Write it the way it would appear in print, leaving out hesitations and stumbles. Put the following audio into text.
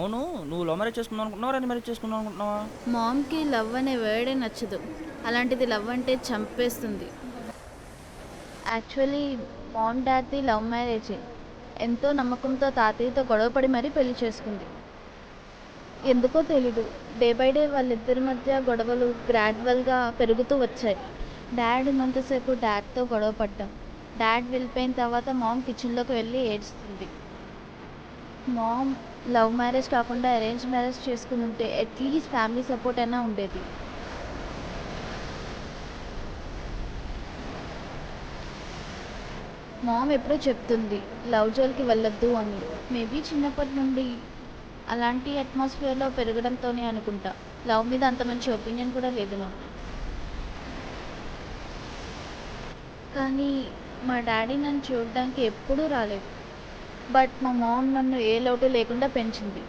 అవును. నువ్వు love marriage చేసుకుందాం అనుకుంటున్నావా? అరేంజ్ మ్యారేజ్ చేసుకుందాం అనుకుంటున్నావా? మామ్‌కి లవ్ అనే వర్డే నచ్చదు. అలాంటిది లవ్ అంటే చంపేస్తుంది. యాక్చువల్లీ మామ్ డాడ్‌ది లవ్ మ్యారేజే. ఎంతో నమ్మకంతో తాతయ్యతో గొడవపడి మరీ పెళ్లి చేసుకుంది. ఎందుకో తెలీదు. డే బై డే వాళ్ళిద్దరి మధ్య గొడవలు గ్రాడ్యువల్‌గా పెరుగుతూ వచ్చాయి. డాడ్ ఉన్నంతసేపు డాడ్‌తో గొడవ పడ్డాం. డాడ్ వెళ్ళిపోయిన తర్వాత మామ్ కిచెన్‌లోకి వెళ్ళి ఏడుస్తుంది. మామ్ లవ్ మ్యారేజ్ కాకుండా అరేంజ్ మ్యారేజ్ చేసుకునుంటే అట్‌లీస్ట్ ఫ్యామిలీ సపోర్ట్ అయినా ఉండేది. మామ్ ఎప్పుడూ చెప్తుంది లవ్ జోలికి వెళ్ళొద్దు అని. మేబీ చిన్నప్పటి నుండి అలాంటి అట్మాస్ఫియర్‌లో పెరగడంతోనే అనుకుంటా. లవ్ మీద అంత మంచి ఒపీనియన్ కూడా లేదు నాకు. కానీ మా డాడీ నన్ను చూడడానికి ఎప్పుడూ రాలేదు. బట్ మా మామ్ నన్ను ఏ లోటు లేకుండా పెంచింది.